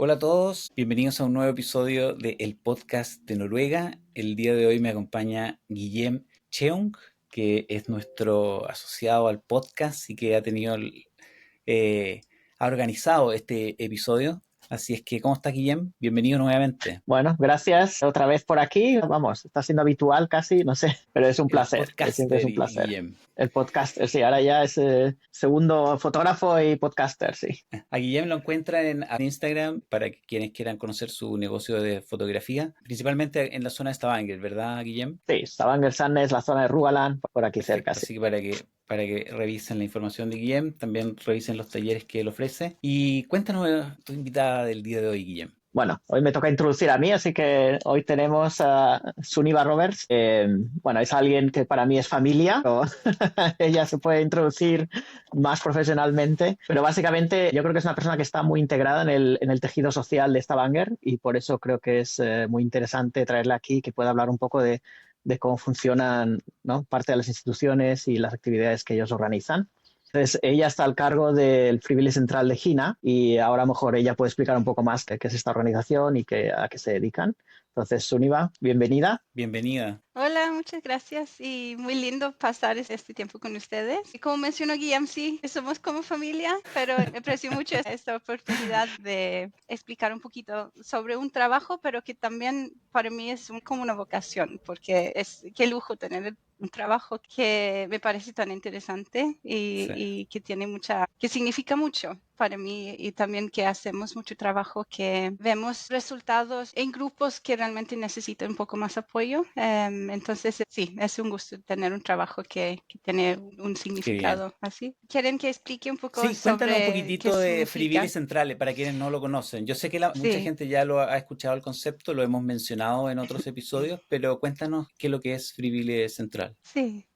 Hola a todos, bienvenidos a un nuevo episodio de El Podcast de Noruega. El día de hoy me acompaña Guillem Cheung, que es nuestro asociado al podcast y que eh, ha organizado este episodio. Así es que, ¿cómo está Guillem? Bienvenido nuevamente. Bueno, gracias otra vez por aquí. Vamos, está siendo habitual casi, no sé, pero es un El placer. Siempre es podcaster un placer. Guillem. El podcaster, sí, ahora ya es segundo fotógrafo y podcaster, sí. A Guillem lo encuentran en Instagram para quienes quieran conocer su negocio de fotografía, principalmente en la zona de Stavanger, ¿verdad, Guillem? Sí, Stavanger Sandnes, la zona de Rugaland, por aquí cerca, Perfecto, sí. así que para que revisen la información de Guillem, también revisen los talleres que él ofrece. Y cuéntanos tu invitada del día de hoy, Guillem. Bueno, hoy me toca introducir a mí, así que hoy tenemos a Suniva Roberts. Bueno, es alguien que para mí es familia, pero ella se puede introducir más profesionalmente, pero básicamente yo creo que es una persona que está muy integrada en el tejido social de Stavanger y por eso creo que es muy interesante traerla aquí, que pueda hablar un poco de cómo funcionan, ¿no?, parte de las instituciones y las actividades que ellos organizan. Entonces, ella está al cargo del Frivilly Central de Gina y ahora a lo mejor ella puede explicar un poco más qué es esta organización y a qué se dedican. Entonces, Suniva, bienvenida. Bienvenida. Hola, muchas gracias y muy lindo pasar este tiempo con ustedes. Y como mencionó Guillaume, sí, somos como familia, pero aprecio mucho esta oportunidad de explicar un poquito sobre un trabajo, pero que también para mí es como una vocación, porque qué lujo tener un trabajo que me parece tan interesante Sí. y que tiene que significa mucho para mí y también que hacemos mucho trabajo, que vemos resultados en grupos que realmente necesitan un poco más apoyo. Entonces, sí, es un gusto tener un trabajo que tiene un Qué bien. significado así. ¿Quieren que explique un poco Sí, cuéntanos un sobre qué poquitito de Frivilly significa? Centrales para quienes no lo conocen. Yo sé que mucha Sí. gente ya lo ha escuchado el concepto, lo hemos mencionado en otros episodios, pero cuéntanos qué es lo que es Frivilly Central. Sí.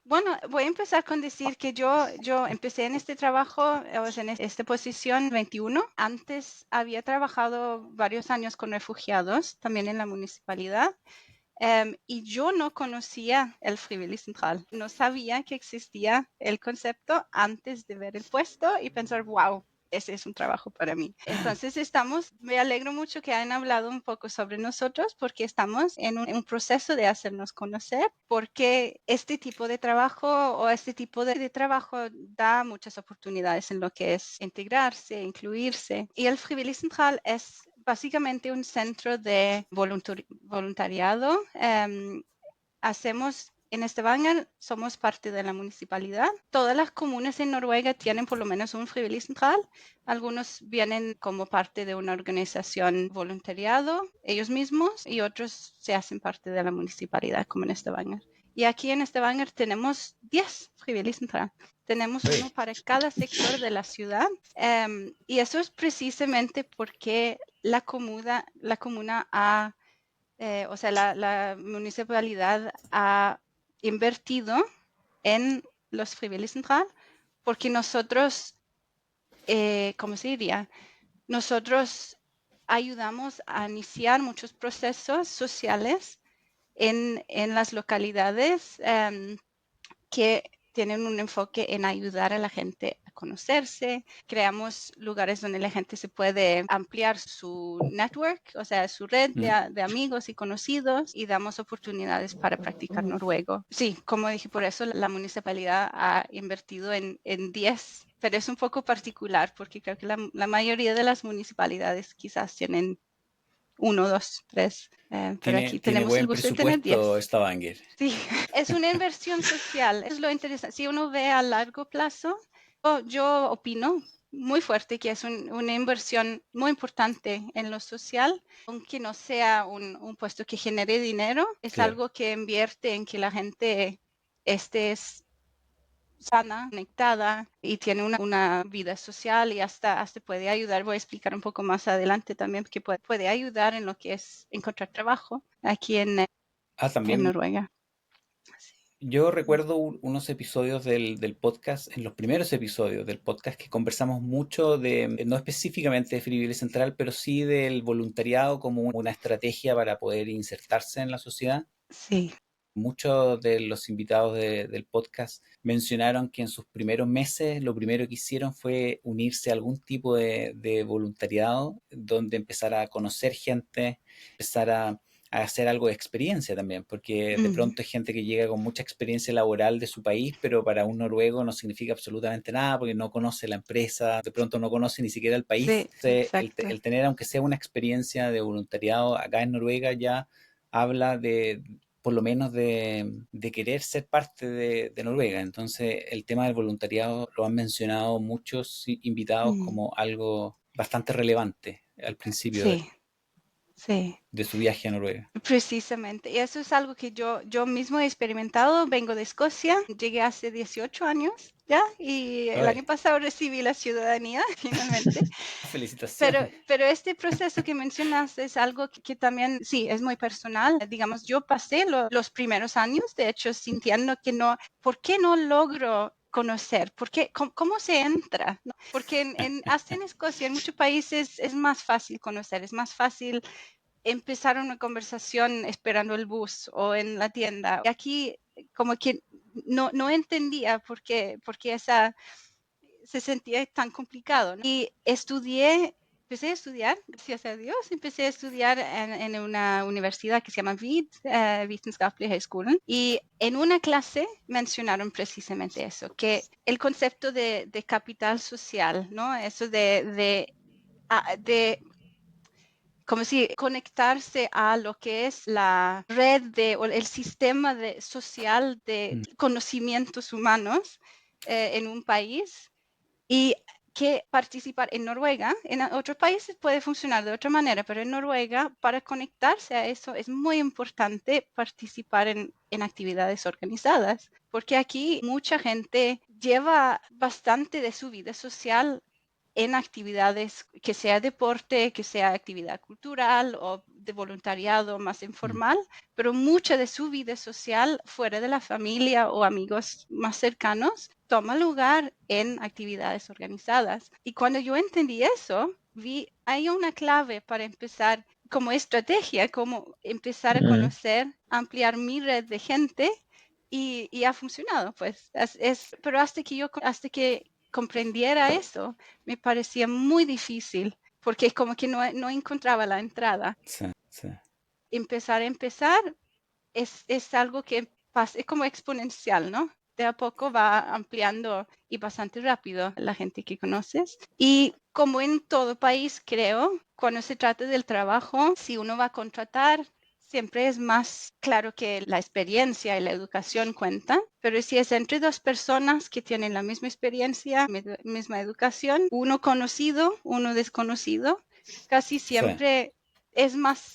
Bueno, voy a empezar con decir que yo empecé en este trabajo, o sea, en esta posición 21. Antes había trabajado varios años con refugiados, también en la municipalidad. Y yo no conocía el Frivilly Central, no sabía que existía el concepto antes de ver el puesto y pensar, wow, ese es un trabajo para mí. Entonces me alegro mucho que hayan hablado un poco sobre nosotros porque estamos en un proceso de hacernos conocer, porque este tipo de trabajo o este tipo de trabajo da muchas oportunidades en lo que es integrarse, incluirse. Y el Frivilly Central es básicamente un centro de voluntariado. Hacemos en Stavanger, somos parte de la municipalidad. Todas las comunas en Noruega tienen por lo menos un Frivillig Central. Algunos vienen como parte de una organización voluntariado ellos mismos y otros se hacen parte de la municipalidad, como en Stavanger. Y aquí en Stavanger tenemos 10 Frivillig Central. Tenemos uno Uy, para cada sector de la ciudad. Y eso es precisamente porque la comuna ha, o sea, la municipalidad ha invertido en los Frivillig Central porque nosotros, ¿cómo se diría? Nosotros ayudamos a iniciar muchos procesos sociales en las localidades que tienen un enfoque en ayudar a la gente a conocerse. Creamos lugares donde la gente se puede ampliar su network, o sea, su red mm, de amigos y conocidos, y damos oportunidades para practicar noruego. Sí, como dije, por eso la municipalidad ha invertido en 10, pero es un poco particular porque creo que la mayoría de las municipalidades quizás tienen uno, dos, tres, pero tiene, aquí tiene tenemos el buen gusto de tener presupuesto 10. Stavanger. Sí, es una inversión social, es lo interesante. Si uno ve a largo plazo, yo opino muy fuerte que es una inversión muy importante en lo social, aunque no sea un puesto que genere dinero, es Claro. algo que invierte en que la gente esté sana, conectada y tiene una vida social y hasta puede ayudar. Voy a explicar un poco más adelante también que puede ayudar en lo que es encontrar trabajo aquí Ah, en también Noruega. yo recuerdo unos episodios del podcast, en los primeros episodios del podcast, que conversamos mucho no específicamente de Frivilly Central, pero sí del voluntariado como una estrategia para poder insertarse en la sociedad. Sí. Muchos de los invitados del podcast mencionaron que en sus primeros meses lo primero que hicieron fue unirse a algún tipo de voluntariado donde empezar a conocer gente, empezar a hacer algo de experiencia también, porque de Mm, pronto hay gente que llega con mucha experiencia laboral de su país, pero para un noruego no significa absolutamente nada porque no conoce la empresa, de pronto no conoce ni siquiera el país. sí, Entonces, exacto. el tener, aunque sea una experiencia de voluntariado acá en Noruega, ya habla de, por lo menos de querer ser parte de Noruega. Entonces, el tema del voluntariado lo han mencionado muchos invitados Mm, como algo bastante relevante al principio sí, sí. de su viaje a Noruega. Precisamente, y eso es algo que yo mismo he experimentado. Vengo de Escocia, llegué hace 18 años ya, y el Ay, año pasado recibí la ciudadanía finalmente. Pero, felicitaciones. pero este proceso que mencionas es algo que también, sí, es muy personal. Digamos, yo pasé los primeros años, de hecho, sintiendo que no, ¿por qué no logro conocer? ¿Por qué? ¿Cómo se entra? ¿No? Porque hasta en Escocia, en muchos países es más fácil conocer, es más fácil empezar una conversación esperando el bus o en la tienda. Y aquí como que no entendía por qué se sentía tan complicado, ¿no? Y empecé a estudiar, gracias a Dios, empecé a estudiar en una universidad que se llama Vitenskapelige Högskolan, y en una clase mencionaron precisamente eso, que el concepto de capital social, ¿no? Eso de como si conectarse a lo que es la red o el sistema social de Mm, conocimientos humanos en un país, y que participar en Noruega, en otros países puede funcionar de otra manera, pero en Noruega, para conectarse a eso, es muy importante participar en actividades organizadas, porque aquí mucha gente lleva bastante de su vida social en actividades, que sea deporte, que sea actividad cultural o de voluntariado más mm, informal, pero mucha de su vida social fuera de la familia o amigos más cercanos toma lugar en actividades organizadas. Y cuando yo entendí eso, hay una clave para empezar como estrategia, como empezar a Mm, conocer, ampliar mi red de gente, y ha funcionado, pues. Pero hasta que comprendiera eso, me parecía muy difícil, porque es como que no encontraba la entrada. sí, sí. Empezar es algo que pasa, es como exponencial, ¿no? De a poco va ampliando y bastante rápido la gente que conoces. Y como en todo país, creo, cuando se trata del trabajo, si uno va a contratar, siempre es más claro que la experiencia y la educación cuentan, pero si es entre dos personas que tienen la misma experiencia, misma educación, uno conocido, uno desconocido, casi Sí, siempre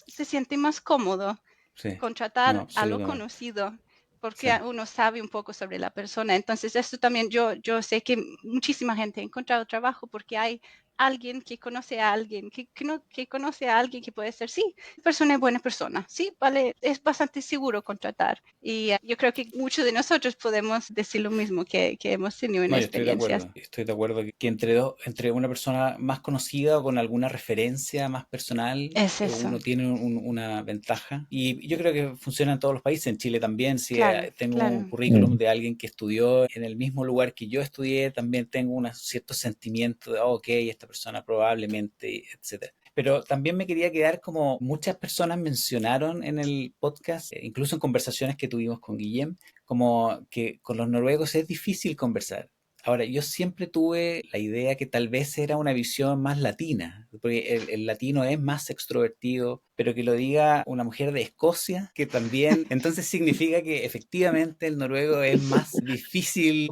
se siente más cómodo sí. No, contratar a lo absolutamente. conocido, Sí. porque uno sabe un poco sobre la persona. Entonces, esto también yo sé que muchísima gente ha encontrado trabajo porque hay alguien que conoce a alguien, que conoce a alguien que puede ser, sí, persona es buena persona, sí, vale, es bastante seguro contratar. Y yo creo que muchos de nosotros podemos decir lo mismo, que hemos tenido una No, yo estoy de experiencia. acuerdo. Estoy de acuerdo que entre dos, entre una persona más conocida o con alguna referencia más personal, Es eso, uno tiene una ventaja. Y yo creo que funciona en todos los países. En Chile también. Si claro, tengo un claro. currículum mm, de alguien que estudió en el mismo lugar que yo estudié, también tengo un cierto sentimiento de, oh, ok, esta persona probablemente, etcétera. Pero también me quería quedar como muchas personas mencionaron en el podcast, incluso en conversaciones que tuvimos con Guillem, como que con los noruegos es difícil conversar. Ahora, yo siempre tuve la idea que tal vez era una visión más latina, porque el latino es más extrovertido, pero que lo diga una mujer de Escocia, que también, entonces significa que efectivamente el noruego es más difícil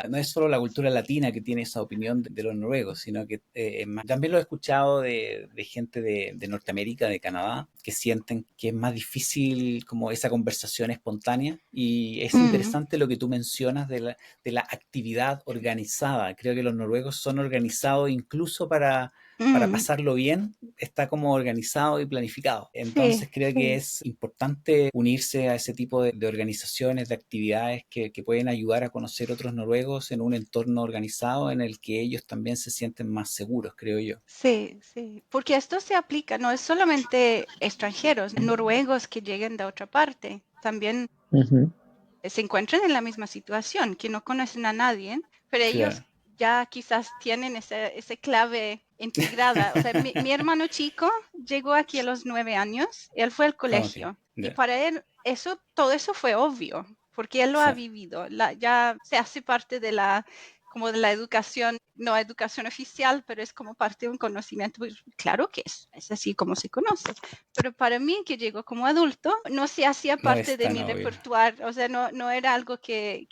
no es solo la cultura latina que tiene esa opinión de los noruegos, sino que también lo he escuchado de gente de Norteamérica, de Canadá, que sienten que es más difícil como esa conversación espontánea. Y es Mm, interesante lo que tú mencionas de la actividad organizada. Creo que los noruegos son organizados incluso para mm, pasarlo bien, está como organizado y planificado. sí, Entonces creo que sí. es importante unirse a ese tipo de organizaciones, de actividades que pueden ayudar a conocer otros noruegos en un entorno organizado en el que ellos también se sienten más seguros, creo yo. Sí, sí, porque esto se aplica, no es solamente extranjeros, noruegos que lleguen de otra parte, también Ujú. se encuentran en la misma situación, que no conocen a nadie, pero ellos Claro. ya quizás tienen ese clave integrada. O sea, mi hermano chico llegó aquí a los 9 años, él fue al Ah, ok. colegio y Ya. para él todo eso fue obvio, porque él lo Sí. ha vivido, ya se hace parte de como de la educación, no educación oficial, pero es como parte de un conocimiento. Pues, claro que es así como se conoce. Pero para mí, que llegó como adulto, no se hacía No parte es de tan mi obvio. repertorio, o sea, no era algo que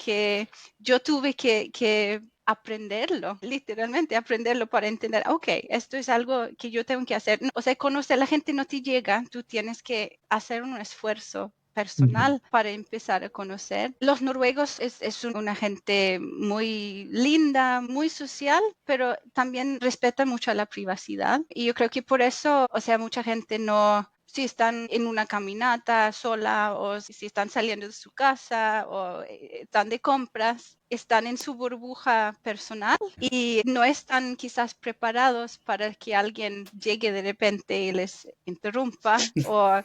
yo tuve que aprenderlo, literalmente aprenderlo para entender, ok, esto es algo que yo tengo que hacer. O sea, conocer a la gente no te llega, tú tienes que hacer un esfuerzo Ujú. personal para empezar a conocer. Los noruegos es una gente muy linda, muy social, pero también respetan mucho la privacidad. Y yo creo que por eso, o sea, mucha gente no, si están en una caminata sola o si están saliendo de su casa o están de compras, están en su burbuja personal y no están quizás preparados para que alguien llegue de repente y les interrumpa Claro.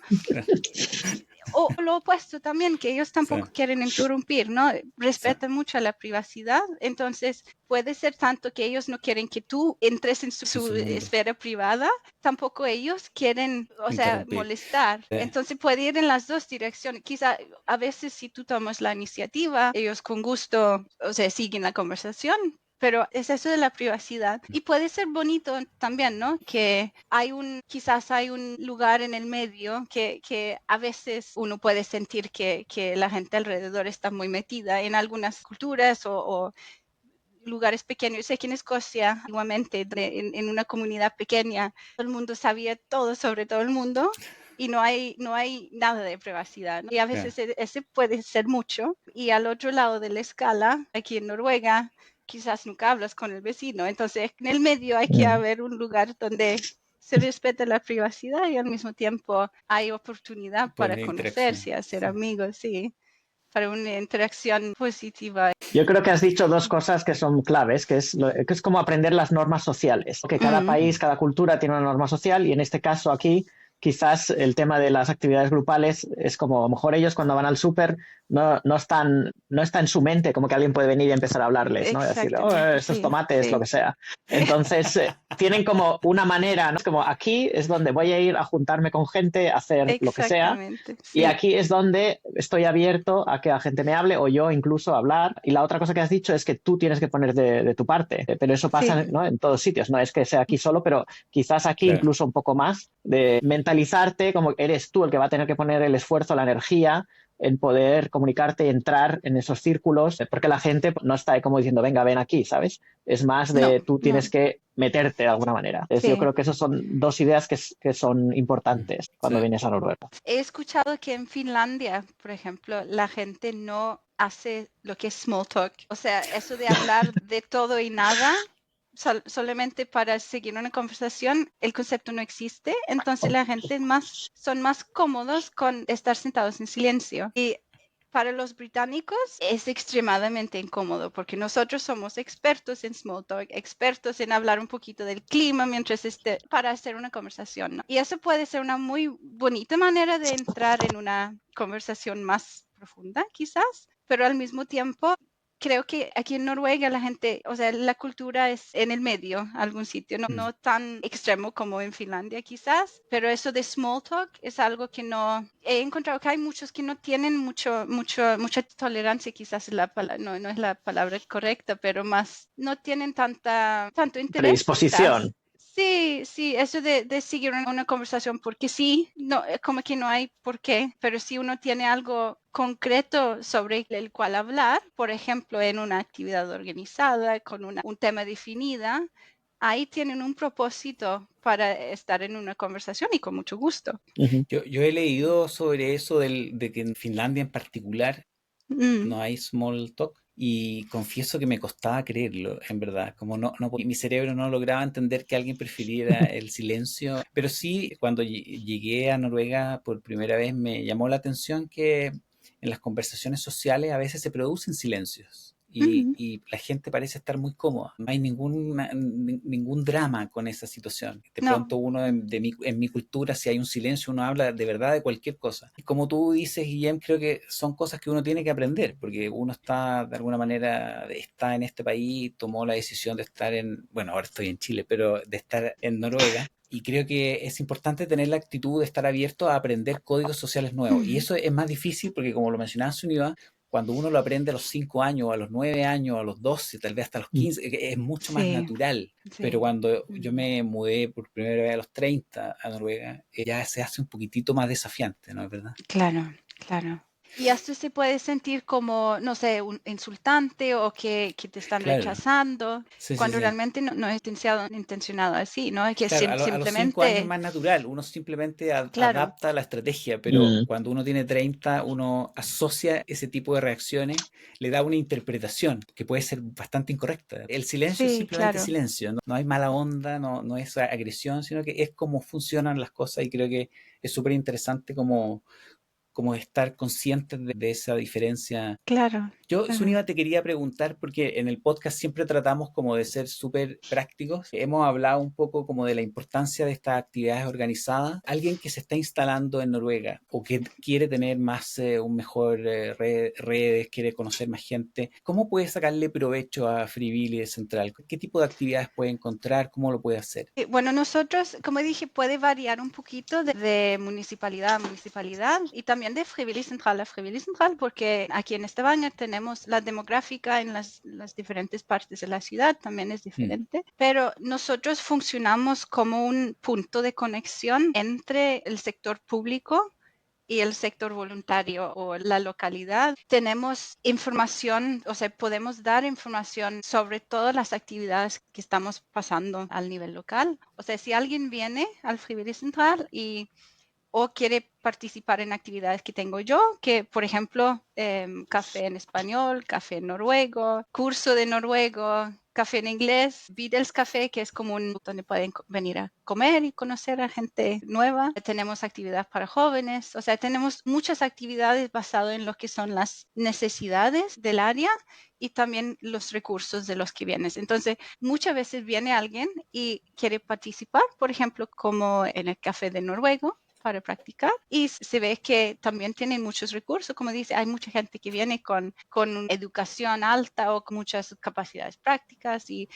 o lo opuesto también, que ellos Sí, tampoco quieren interrumpir, ¿no? sí, Respetan mucho la privacidad, entonces puede ser tanto que ellos no quieren que tú entres en en su su mundo. esfera privada, tampoco ellos quieren, o sea, Interrumpir. molestar. Sí, Entonces puede ir en las dos direcciones. Quizá a veces si tú tomas la iniciativa, ellos con gusto, o sea, siguen la conversación, pero es eso de la privacidad. Y puede ser bonito también, ¿no? Que quizás hay un lugar en el medio que a veces uno puede sentir que la gente alrededor está muy metida en algunas culturas o lugares pequeños. Sé que en Escocia, igualmente, en una comunidad pequeña, todo el mundo sabía todo sobre todo el mundo. Y no hay nada de privacidad, ¿no? Y a claro. veces ese puede ser mucho. Y al otro lado de la escala, aquí en Noruega, quizás nunca hablas con el vecino. Entonces, en el medio hay que Mm. haber un lugar donde se respete la privacidad y al mismo tiempo hay oportunidad Puede para haber interacción. conocerse, hacer Sí. amigos, sí, para una interacción positiva. Yo creo que has dicho dos cosas que son claves, que es como aprender las normas sociales, que cada Mm, país, cada cultura tiene una norma social y en este caso aquí quizás el tema de las actividades grupales es como a lo mejor ellos cuando van al súper no está en su mente como que alguien puede venir y empezar a hablarles, ¿no? Y decir, oh, exactamente, estos sí, tomates, lo sí, que sea. Entonces, tienen como una manera, ¿no? Es como aquí es donde voy a ir a juntarme con gente, a hacer lo que sea. exactamente, Y sí, aquí es donde estoy abierto a que la gente me hable o yo incluso hablar. Y la otra cosa que has dicho es que tú tienes que poner de tu parte. Pero eso sí, pasa, ¿no? En todos sitios. No es que sea aquí solo, pero quizás aquí Claro. incluso un poco más de mentalizarte como que eres tú el que va a tener que poner el esfuerzo, la energía en poder comunicarte y entrar en esos círculos, porque la gente no está ahí como diciendo, venga, ven aquí, ¿sabes? Es más no, de tú tienes no, que meterte de alguna manera. Yo sí. creo que esas son dos ideas que son importantes cuando Sí. vienes a Noruega. He escuchado que en Finlandia, por ejemplo, la gente no hace lo que es small talk, o sea, eso de hablar de todo y nada. Solamente para seguir una conversación, el concepto no existe, entonces la gente son más cómodos con estar sentados en silencio. Y para los británicos es extremadamente incómodo porque nosotros somos expertos en small talk, expertos en hablar un poquito del clima mientras para hacer una conversación, ¿no? Y eso puede ser una muy bonita manera de entrar en una conversación más profunda, quizás, pero al mismo tiempo creo que aquí en Noruega la gente, o sea, la cultura es en el medio, algún sitio, no, Mm. no tan extremo como en Finlandia quizás, pero eso de small talk es algo que no, he encontrado que hay muchos que no tienen mucha tolerancia, quizás es no es la palabra correcta, pero más, no tienen tanto interés Predisposición. quizás. Sí, sí, eso de seguir una conversación porque sí, no, como que no hay por qué, pero si uno tiene algo concreto sobre el cual hablar, por ejemplo, en una actividad organizada, con un tema definida, ahí tienen un propósito para estar en una conversación y con mucho gusto. Ujú. Yo he leído sobre eso de que en Finlandia en particular Mm, no hay small talk y confieso que me costaba creerlo, en verdad, como mi cerebro no lograba entender que alguien prefiriera el silencio, pero sí cuando llegué a Noruega por primera vez me llamó la atención que en las conversaciones sociales a veces se producen silencios. y la gente parece estar muy cómoda. No hay ningún drama con esa situación. De No, pronto uno en mi cultura, si hay un silencio, uno habla de verdad de cualquier cosa. Y como tú dices, Guillem, creo que son cosas que uno tiene que aprender, porque uno está, de alguna manera, está en este país, tomó la decisión de estar bueno, ahora estoy en Chile, pero de estar en Noruega. Y creo que es importante tener la actitud de estar abierto a aprender códigos sociales nuevos. Y eso es más difícil porque, como lo mencionaba Sunida, cuando uno lo aprende a los 5 años, a los 9 años, a los 12, tal vez hasta los 15, es mucho más sí, natural. Pero sí. cuando yo me mudé por primera vez a los 30 a Noruega, ya se hace un poquitito más desafiante, ¿no es verdad? Claro, claro. Y esto se puede sentir como, no sé, un insultante o que te están Claro, rechazando, sí, sí, cuando sí. realmente no es intencionado así, ¿no? Es que Claro, a los 5 años es simplemente, más natural, uno simplemente claro, adapta la estrategia, pero Mm, cuando uno tiene 30, uno asocia ese tipo de reacciones, le da una interpretación que puede ser bastante incorrecta. El silencio es sí, simplemente claro. silencio, no hay mala onda, no es agresión, sino que es como funcionan las cosas y creo que es súper interesante como estar conscientes de esa diferencia. Claro, Yo, claro. Zúñiga, te quería preguntar, porque en el podcast siempre tratamos como de ser súper prácticos. Hemos hablado un poco como de la importancia de estas actividades organizadas. Alguien que se está instalando en Noruega o que quiere tener más, un mejor redes, quiere conocer más gente, ¿cómo puede sacarle provecho a Frivilly Central? ¿Qué tipo de actividades puede encontrar? ¿Cómo lo puede hacer? Bueno, nosotros, como dije, puede variar un poquito de municipalidad a municipalidad y también de Frivillig Central a Frivillig Central, porque aquí en Stavanger tenemos la demográfica en las diferentes partes de la ciudad, también es Mm, diferente, pero nosotros funcionamos como un punto de conexión entre el sector público y el sector voluntario o la localidad. Tenemos información, o sea, podemos dar información sobre todas las actividades que estamos pasando al nivel local. O sea, si alguien viene al Frivillig Central o quiere participar en actividades que tengo yo, que por ejemplo, café en español, café en noruego, curso de noruego, café en inglés, Videls Café, que es como un donde pueden venir a comer y conocer a gente nueva. Tenemos actividades para jóvenes, o sea, tenemos muchas actividades basadas en lo que son las necesidades del área y también los recursos de los que vienes. Entonces, muchas veces viene alguien y quiere participar, por ejemplo, como en el café de noruego, para practicar y se ve que también tienen muchos recursos, como dice, hay mucha gente que viene con educación alta o con muchas capacidades prácticas y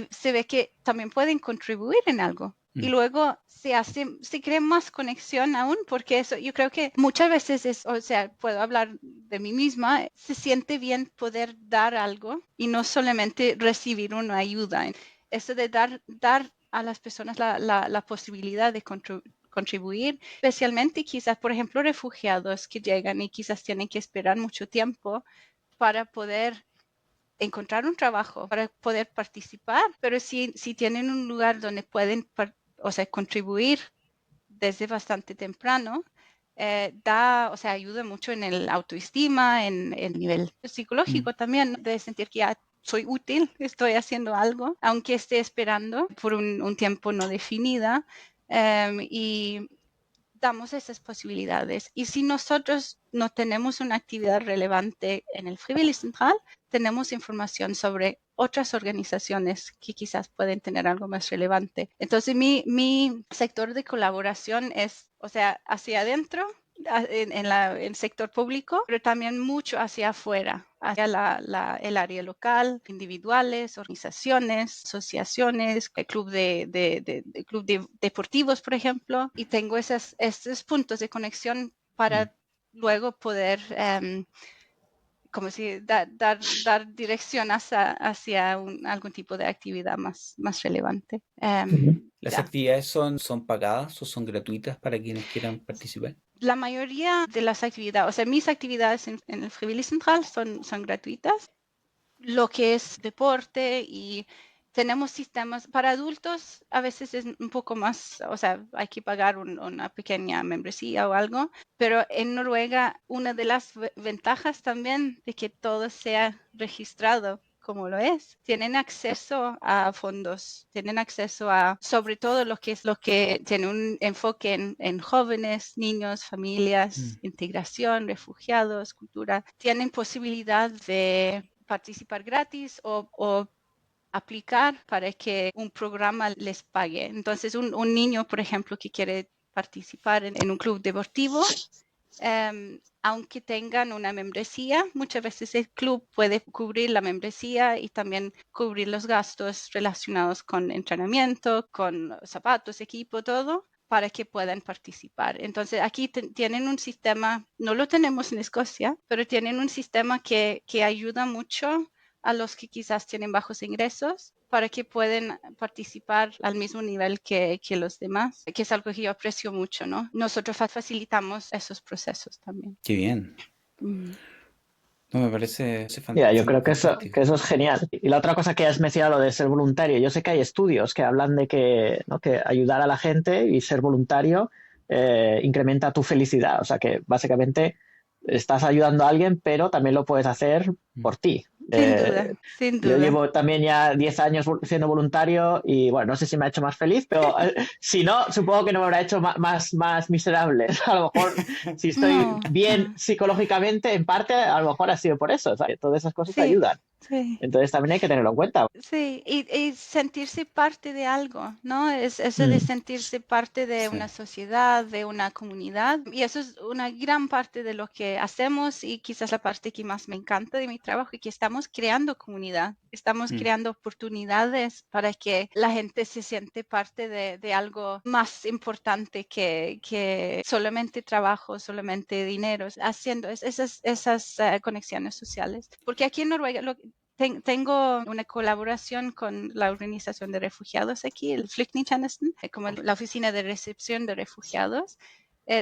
se ve que también pueden contribuir en algo. Y mm. luego se crea más conexión aún, porque eso yo creo que muchas veces es, o sea, puedo hablar de mí misma, se siente bien poder dar algo y no solamente recibir una ayuda. Eso de dar a las personas la posibilidad de contribuir, especialmente quizás, por ejemplo, refugiados que llegan y quizás tienen que esperar mucho tiempo para poder encontrar un trabajo, para poder participar, pero si tienen un lugar donde pueden, o sea, contribuir desde bastante temprano, o sea, ayuda mucho en el autoestima, en el nivel Mm. psicológico también, ¿no? De sentir que ya soy útil, estoy haciendo algo, aunque esté esperando por un tiempo no definida. Y damos esas posibilidades. Y si nosotros no tenemos una actividad relevante en el Frivillig Central, tenemos información sobre otras organizaciones que quizás pueden tener algo más relevante. Entonces, mi sector de colaboración es, o sea, hacia adentro, en el sector público, pero también mucho hacia afuera, hacia el área local, individuales, organizaciones, asociaciones, el club club deportivos, por ejemplo, y tengo estos puntos de conexión Mm. para luego poder como si dar dirección hacia algún tipo de actividad más relevante. ujú. ¿Las Ya. actividades son pagadas o son gratuitas para quienes quieran participar? La mayoría de las actividades, o sea, mis actividades en el Frivillig Central son gratuitas. Lo que es deporte y tenemos sistemas para adultos, a veces es un poco más, o sea, hay que pagar una pequeña membresía o algo, pero en Noruega una de las ventajas también de que todo sea registrado como lo es, tienen acceso a fondos, tienen acceso a sobre todo lo que es lo que tiene un enfoque en jóvenes, niños, familias, Mm. integración, refugiados, cultura, tienen posibilidad participar gratis o aplicar para que un programa les pague. Entonces, un niño, por ejemplo, que quiere participar en un club deportivo, aunque tengan una membresía, muchas veces el club puede cubrir la membresía y también cubrir los gastos relacionados con entrenamiento, con zapatos, equipo, todo, para que puedan participar. Entonces, aquí tienen un sistema, no lo tenemos en Escocia, pero tienen un sistema que ayuda mucho a los que quizás tienen bajos ingresos para que puedan participar al mismo nivel que los demás, que es algo que yo aprecio mucho, ¿no? Nosotros facilitamos esos procesos también. Qué bien. Mm. No, me parece Mira, yo creo que fantástico. eso es genial. Y la otra cosa que has mencionado de ser voluntario, yo sé que hay estudios que hablan de que, ¿no?, que ayudar a la gente y ser voluntario incrementa tu felicidad. O sea que básicamente estás ayudando a alguien, pero también lo puedes hacer por ti. Sin duda, sin Yo duda. llevo también ya 10 años siendo voluntario y bueno, no sé si me ha hecho más feliz, pero si no, supongo que no me habrá hecho más miserable. A lo mejor si estoy No, bien no. psicológicamente, en parte, a lo mejor ha sido por eso. ¿Sabes? Todas esas cosas te Sí, ayudan. sí. Entonces también hay que tenerlo en cuenta. Sí, y sentirse parte de algo, ¿no? Es eso de Mm, sentirse parte de Sí. una sociedad, de una comunidad. Y eso es una gran parte de lo que hacemos y quizás la parte que más me encanta de mi trabajo, y que estamos creando comunidad, estamos Mm. creando oportunidades para que la gente se siente parte de algo más importante que solamente trabajo, solamente dinero, haciendo esas conexiones sociales. Porque aquí en Noruega, tengo una colaboración con la Organización de Refugiados aquí, el Flyktingtjenesten, como la oficina de recepción de refugiados,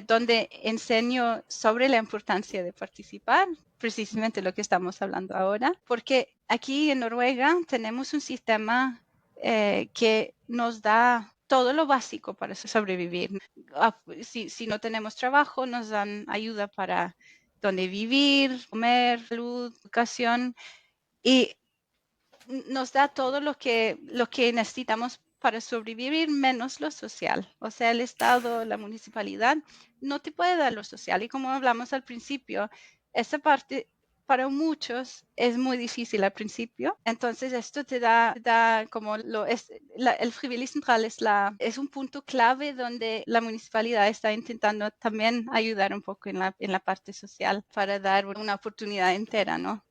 donde enseño sobre la importancia de participar, precisamente lo que estamos hablando ahora, porque aquí en Noruega tenemos un sistema que nos da todo lo básico para sobrevivir. Si no tenemos trabajo, nos dan ayuda para dónde vivir, comer, salud, educación, y nos da todo lo que necesitamos para sobrevivir, menos lo social. O sea, el Estado, la municipalidad, no te puede dar lo social. Y como hablamos al principio, esa parte para muchos es muy difícil al principio. Entonces, esto te da como el Frivillig Central es un punto clave donde la municipalidad está intentando también ayudar un poco en la parte social para dar una oportunidad entera, ¿no?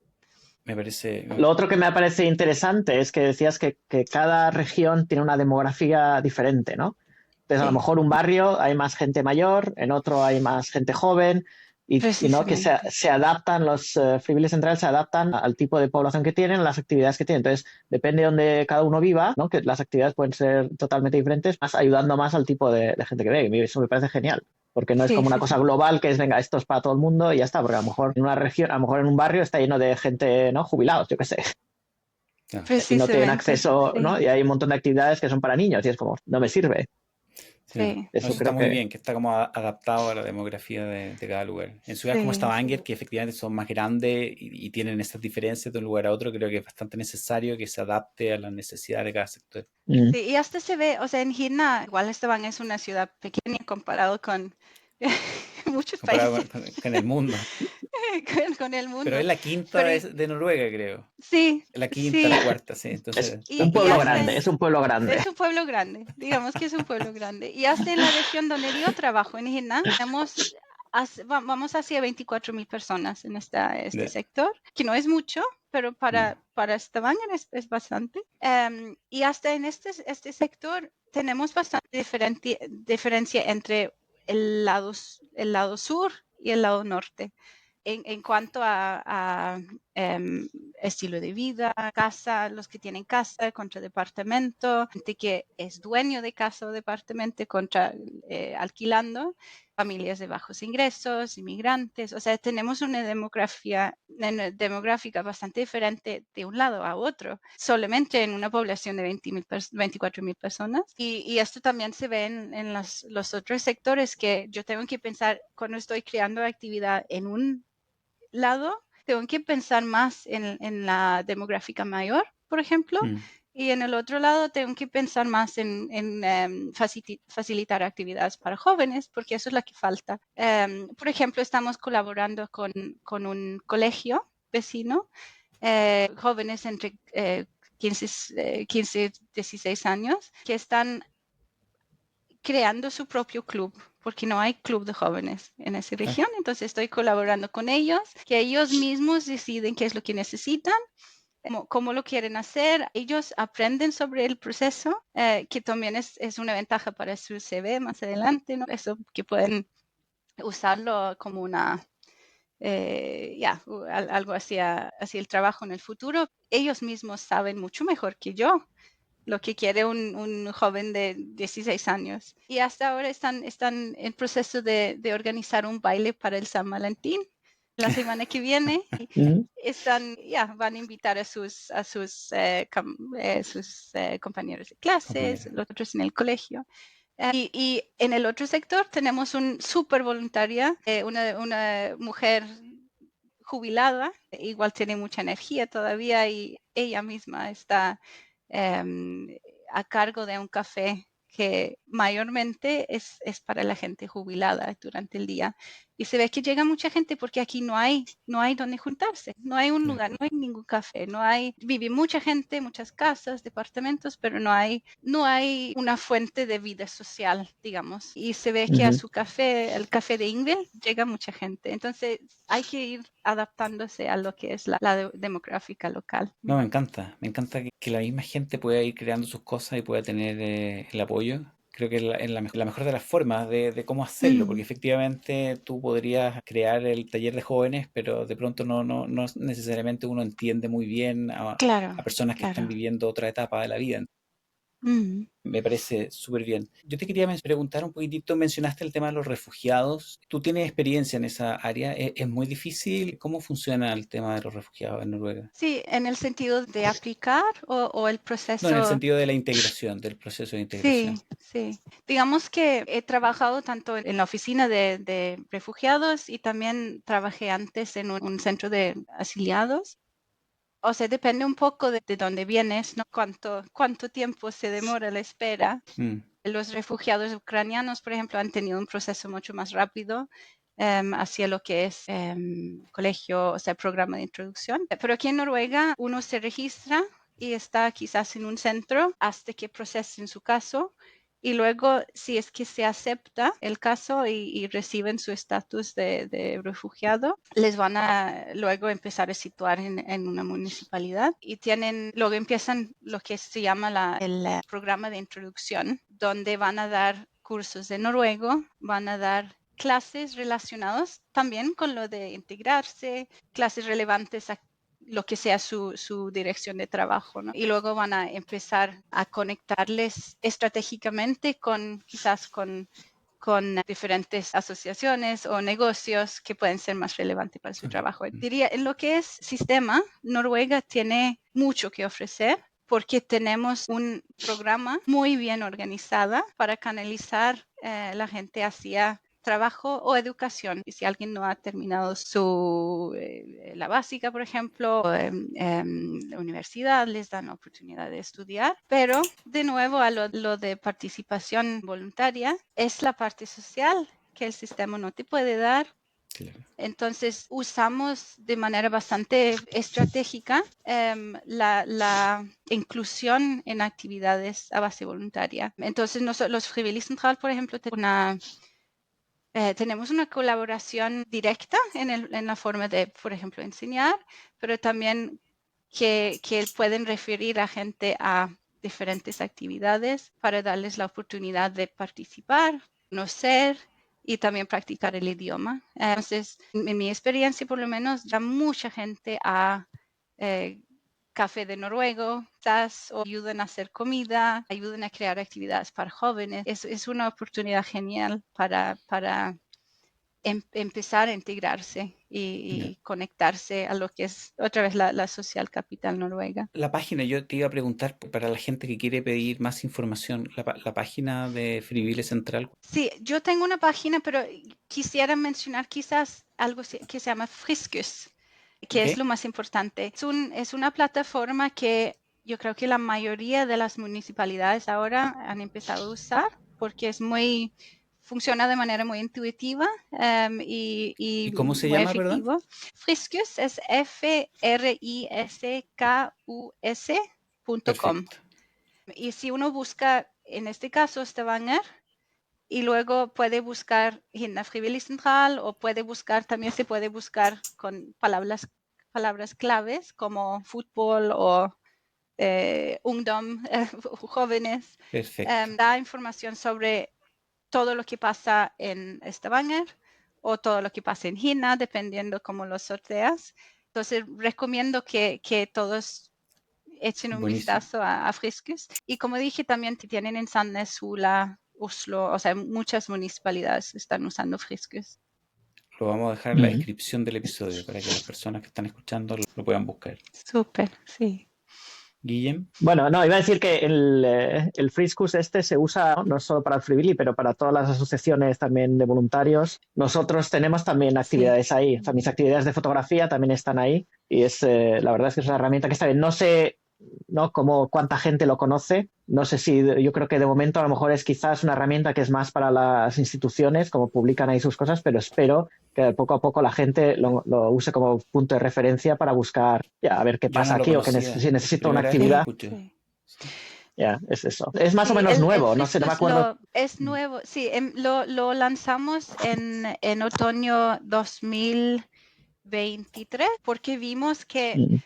Me parece. Lo otro que me parece interesante es que decías que cada región tiene una demografía diferente, ¿no? Entonces, a lo Sí, mejor un barrio hay más gente mayor, en otro hay más gente joven, y no que precisamente. se adaptan, los friviles centrales se adaptan al tipo de población que tienen, las actividades que tienen. Entonces, depende de donde cada uno viva, ¿no?, que las actividades pueden ser totalmente diferentes, más ayudando más al tipo de gente que ve. Y eso me parece genial, porque no es Sí, como una sí, cosa sí. global que es, venga, esto es para todo el mundo y ya está, porque a lo mejor en una región, a lo mejor en un barrio está lleno de gente, ¿no?, jubilados, yo qué sé, No, y no tienen Precisamente. acceso, ¿no? Sí, Y hay un montón de actividades que son para niños y es como, no me sirve. sí. sí, No, Eso eso está creo muy que... bien, que está como adaptado a la demografía de cada lugar. En ciudades como sí, sí. Stavanger, que efectivamente son más grandes y tienen esas diferencias de un lugar a otro, creo que es bastante necesario que se adapte a las necesidades de cada sector. Mm. Sí, y hasta se ve, o sea, en Girna, igual Esteban es una ciudad pequeña comparado con muchos Comparado países, con el mundo. con el Pero mundo. es la quinta Pero de Noruega, creo. sí, La quinta, sí. la cuarta, sí. Entonces, Es un Y pueblo hasta grande, es un pueblo grande. es un pueblo grande, digamos que es un pueblo grande. Y hasta en la región donde yo trabajo, en Girna, vamos hacia 24.000 personas en este ya, sector, que no es mucho, pero ya. para Stavanger es bastante. Y hasta en este sector tenemos bastante diferencia entre el lado sur y el lado norte. En cuanto a estilo de vida, casa, los que tienen casa contra departamento, gente que es dueño de casa o departamento contra alquilando, familias de bajos ingresos, inmigrantes. O sea, tenemos una demográfica bastante diferente de un lado a otro, solamente en una población de 24.000 personas. Y esto también se ve en los otros sectores, que yo tengo que pensar cuando estoy creando actividad en un lado, tengo que pensar más en la demográfica mayor, por ejemplo, Mm. y en el otro lado tengo que pensar más en facilitar actividades para jóvenes, porque eso es lo que falta. Por ejemplo, estamos colaborando con un colegio vecino jóvenes entre 15 16 años que están creando su propio club, porque no hay club de jóvenes en esa Claro. región. Entonces estoy colaborando con ellos, que ellos mismos deciden qué es lo que necesitan, cómo lo quieren hacer. Ellos aprenden sobre el proceso, que también es una ventaja para su CV más adelante, ¿no? Eso que pueden usarlo como una, algo hacia el trabajo en el futuro. Ellos mismos saben mucho mejor que yo lo que quiere un joven de 16 años. Y hasta ahora están en proceso de organizar un baile para el San Valentín la semana que viene. Ujú. Van a invitar a sus compañeros de clases, Compañera. los otros en el colegio. Y en el otro sector tenemos un súper voluntaria, una mujer jubilada, igual tiene mucha energía todavía y ella misma está em, a cargo de un café que mayormente es para la gente jubilada durante el día. Y se ve que llega mucha gente porque aquí no hay donde juntarse, no hay un Claro. lugar, no hay ningún café, vive mucha gente, muchas casas, departamentos, pero no hay una fuente de vida social, digamos. Y se ve que Ujú. al café de Ingrid, llega mucha gente. Entonces hay que ir adaptándose a lo que es la demográfica local. No, me encanta que la misma gente pueda ir creando sus cosas y pueda tener el apoyo. Creo que es la mejor de las formas de cómo hacerlo, porque Mm, efectivamente tú podrías crear el taller de jóvenes, pero de pronto no necesariamente uno entiende muy bien claro, a personas que están claro. viviendo otra etapa de la vida. Mm. Me parece súper bien. Yo te quería preguntar un poquitito, mencionaste el tema de los refugiados. ¿Tú tienes experiencia en esa área? ¿Es muy difícil? ¿Cómo funciona el tema de los refugiados en Noruega? Sí, en el sentido de aplicar o el No, en el proceso. sentido de la integración, del proceso de integración. Sí, sí. Digamos que he trabajado tanto en la oficina de refugiados y también trabajé antes en un centro de asiliados. O sea, depende un poco de dónde vienes, ¿no? Cuánto tiempo se demora la espera. Mm, Los refugiados ucranianos, por ejemplo, han tenido un proceso mucho más rápido hacia lo que es colegio, o sea, programa de introducción. Pero aquí en Noruega uno se registra y está quizás en un centro hasta que procesen su caso. Y luego, si es que se acepta el caso y reciben su estatus de refugiado, les van a luego empezar a situar en una municipalidad y luego empiezan lo que se llama el programa de introducción, donde van a dar cursos de noruego, van a dar clases relacionadas también con lo de integrarse, clases relevantes a lo que sea su dirección de trabajo, ¿no? Y luego van a empezar a conectarles estratégicamente quizás con diferentes asociaciones o negocios que pueden ser más relevantes para su ok, trabajo. Diría, en lo que es sistema, Noruega tiene mucho que ofrecer porque tenemos un programa muy bien organizado para canalizar la gente hacia trabajo o educación. Y si alguien no ha terminado la básica, por ejemplo, o, la universidad, les dan la oportunidad de estudiar. Pero de nuevo a lo de participación voluntaria, es la parte social que el sistema no te puede dar. claro. Entonces usamos de manera bastante estratégica la inclusión en actividades a base voluntaria. Entonces los Frivilligcentralen, por ejemplo, tenemos una colaboración directa en la forma de, por ejemplo, enseñar, pero también que pueden referir a gente a diferentes actividades para darles la oportunidad de participar, conocer y también practicar el idioma. Entonces, en mi experiencia, por lo menos, ya mucha gente a eh, café de noruego, quizás, o ayudan a hacer comida, ayudan a crear actividades para jóvenes. Es una oportunidad genial para empezar a integrarse Ya. y conectarse a lo que es otra vez la social capital noruega. La página, yo te iba a preguntar para la gente que quiere pedir más información, la página de Frivile Central. Sí, yo tengo una página, pero quisiera mencionar quizás algo que se llama Friskus, que ¿Ok? es lo más importante. Es una plataforma que yo creo que la mayoría de las municipalidades ahora han empezado a usar porque es muy funciona de manera muy intuitiva ¿Y y cómo se muy llama, perdón? efectivo. Friskus es friskus.com. Perfecto. Y si uno busca, en este caso, Stavanger, y luego puede buscar Hinna Frivilligcentral o también se puede buscar con palabras claves como fútbol o ungdom, jóvenes. Perfecto. Da información sobre todo lo que pasa en Stavanger o todo lo que pasa en Hinna, dependiendo cómo lo sorteas. Entonces, recomiendo que todos echen un Buenísimo. vistazo a Friskus. Y como dije, también tienen en Sandnes, Sula, Oslo, o sea, muchas municipalidades están usando Friskus. Lo vamos a dejar en la descripción del episodio para que las personas que están escuchando lo puedan buscar. Súper, sí. Guillem, Bueno, no, iba a decir que el Friskus este se usa no solo para el Frivilly, pero para todas las asociaciones también de voluntarios. Nosotros tenemos también actividades ahí. O sea, mis actividades de fotografía también están ahí y la verdad es que es una herramienta que está bien. No sé, ¿no? Cuánta gente lo conoce. No sé si, yo creo que de momento a lo mejor es quizás una herramienta que es más para las instituciones, como publican ahí sus cosas, pero espero que poco a poco la gente lo use como punto de referencia para buscar, ya, a ver qué yo no pasa lo aquí o conocía. si necesito una Primera vez que lo actividad. escucho. Sí. Ya, es eso. Es más o Sí, menos el nuevo, no sé, no me Friskus acuerdo. es nuevo. Sí, lo lanzamos en otoño 2023 porque vimos que Mm,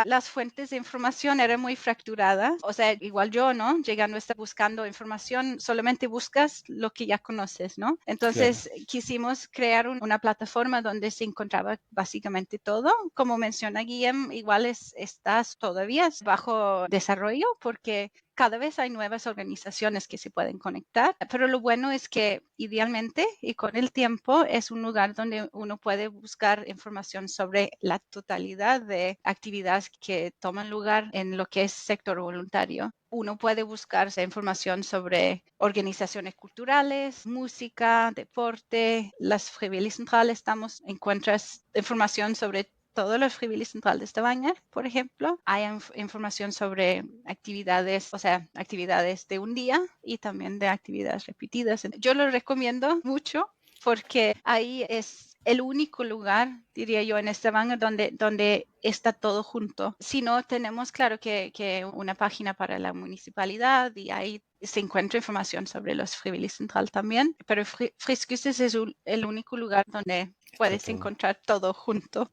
las fuentes de información eran muy fracturadas. O sea, igual yo, ¿no? Llegando a estar buscando información, solamente buscas lo que ya conoces, ¿no? Claro. Entonces quisimos crear una plataforma donde se encontraba básicamente todo. Como menciona Guillem, igual estás todavía bajo desarrollo porque cada vez hay nuevas organizaciones que se pueden conectar, pero lo bueno es que idealmente y con el tiempo es un lugar donde uno puede buscar información sobre la totalidad de actividades que toman lugar en lo que es sector voluntario. Uno puede buscar información sobre organizaciones culturales, música, deporte, las Frivilligcentrales, encuentras información sobre todos los Frivilligcentrales de Stavanger, por ejemplo. Hay información sobre actividades, o sea, actividades de un día y también de actividades repetidas. Yo lo recomiendo mucho porque ahí es el único lugar, diría yo, en Stavanger donde está todo junto. Si no, tenemos, claro, que una página para la municipalidad y ahí se encuentra información sobre los Frivilligcentral también, pero Friskus es el único lugar donde Está puedes todo. encontrar todo junto.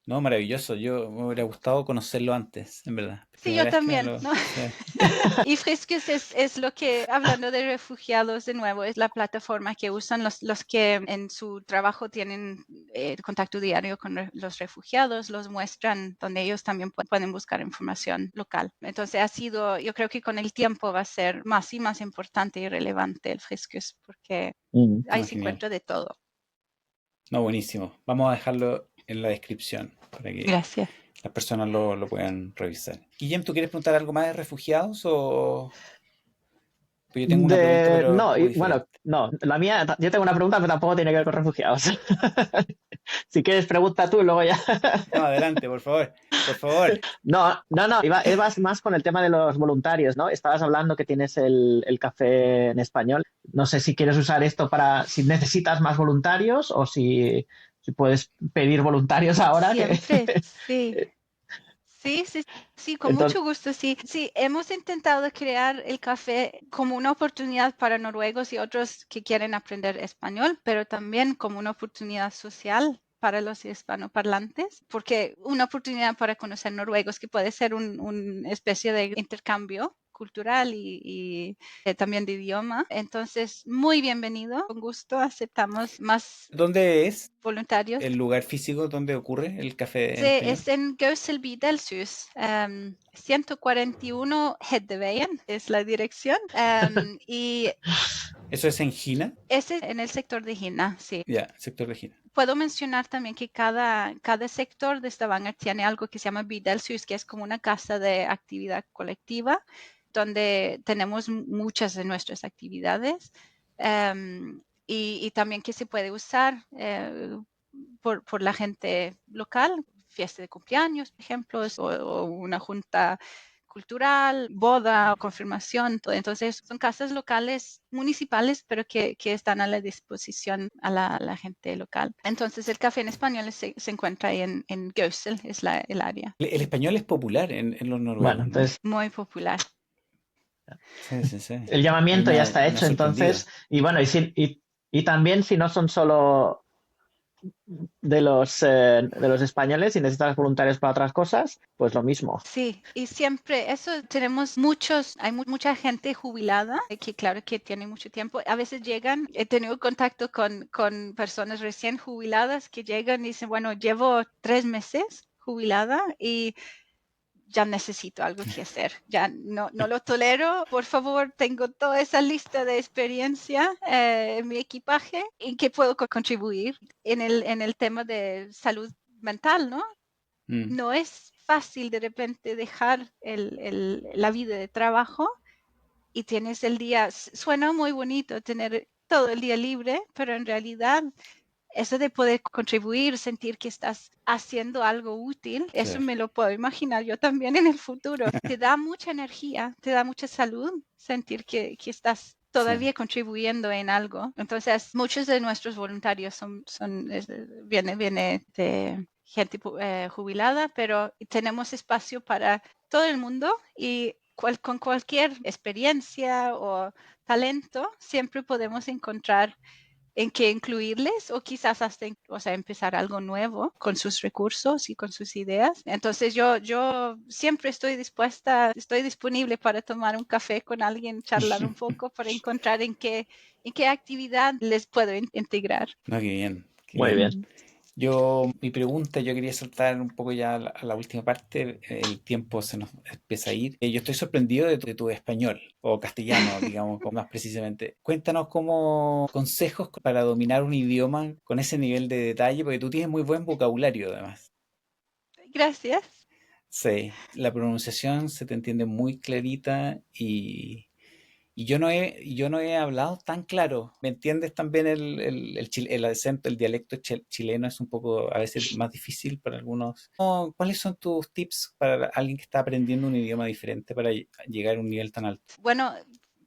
No, maravilloso. Yo me hubiera gustado conocerlo antes, en verdad. Sí, yo Primera vez que me también, lo... ¿no? Sí. Y Friskus es lo que, hablando de refugiados de nuevo, es la plataforma que usan los que en su trabajo tienen contacto diario con los refugiados, los muestran donde ellos también pueden buscar información local. Entonces yo creo que con el tiempo va a ser más y más importante y relevante el Friskus porque mm. ahí No, se genial. encuentra de todo. No, buenísimo. Vamos a dejarlo en la descripción para que Gracias. las personas lo puedan revisar. Guillem, ¿tú quieres preguntar algo más de refugiados o...? Pues yo tengo una pregunta, pero un No, poco bueno, diferente. no, la mía, yo tengo una pregunta, pero tampoco tiene que ver con refugiados. Si quieres, pregunta tú y luego ya. No, adelante, por favor. Por favor. No, ibas más con el tema de los voluntarios, ¿no? Estabas hablando que tienes el café en español. No sé si quieres usar esto si necesitas más voluntarios o si puedes pedir voluntarios ahora. Siempre, sí. Sí, sí, sí, con Entonces, mucho gusto, sí. Sí, hemos intentado crear el café como una oportunidad para noruegos y otros que quieren aprender español, pero también como una oportunidad social para los hispanoparlantes, porque una oportunidad para conocer noruegos que puede ser una especie de intercambio cultural y también de idioma. Entonces, muy bienvenido, con gusto aceptamos más ¿Dónde es voluntarios. el lugar físico donde ocurre el café en Sí, español? es en Gauselby Delsus, 141 Heddeveien es la dirección. Y ¿Eso es en Gina? ese en el sector de Gina, sí. Ya, sector de Gina. Puedo mencionar también que cada sector de Stavanger tiene algo que se llama Bidelsus, que es como una casa de actividad colectiva, donde tenemos muchas de nuestras actividades y también que se puede usar por la gente local, fiesta de cumpleaños, por ejemplo, o una junta cultural, boda o confirmación. Entonces son casas locales, municipales, pero que están a la disposición a la gente local. Entonces el café en español se encuentra ahí en Gösel, es el área. El español es popular en los Bueno, noruegos, ¿no? entonces Muy popular. Sí, sí, sí. el Ahí llamamiento ya está me ha hecho, sorprendido. entonces, y bueno, y también si no son solo de los españoles y necesitas voluntarios para otras cosas, pues lo mismo. Sí, y siempre eso tenemos muchos, hay mucha gente jubilada que claro que tiene mucho tiempo. A veces llegan, he tenido contacto con personas recién jubiladas que llegan y dicen, bueno, llevo 3 meses jubilada y ya necesito algo que hacer, ya no lo tolero, por favor, tengo toda esa lista de experiencia en mi equipaje y que puedo contribuir en el tema de salud mental, ¿no? Mm, No es fácil de repente dejar la vida de trabajo y tienes el día, suena muy bonito tener todo el día libre, pero en realidad eso de poder contribuir, sentir que estás haciendo algo útil, eso claro. me lo puedo imaginar yo también en el futuro. Te da mucha energía, te da mucha salud, sentir que estás Sí. todavía contribuyendo en algo. Entonces, muchos de nuestros voluntarios viene de gente jubilada, pero tenemos espacio para todo el mundo y con cualquier experiencia o talento, siempre podemos encontrar en qué incluirles o quizás hasta empezar algo nuevo con sus recursos y con sus ideas. Entonces yo siempre estoy dispuesta, estoy disponible para tomar un café con alguien, charlar un poco para encontrar en qué actividad les puedo integrar. No, qué bien, qué Muy bien. bien. Mi pregunta, yo quería saltar un poco ya a la última parte, el tiempo se nos empieza a ir. Yo estoy sorprendido de tu español, o castellano, digamos, más precisamente. Cuéntanos cómo consejos para dominar un idioma con ese nivel de detalle, porque tú tienes muy buen vocabulario además. Gracias. Sí, la pronunciación se te entiende muy clarita y yo no he hablado tan claro. ¿Me entiendes también el acento, el dialecto chileno es un poco a veces más difícil para algunos? ¿Cuáles son tus tips para alguien que está aprendiendo un idioma diferente para llegar a un nivel tan alto? Bueno,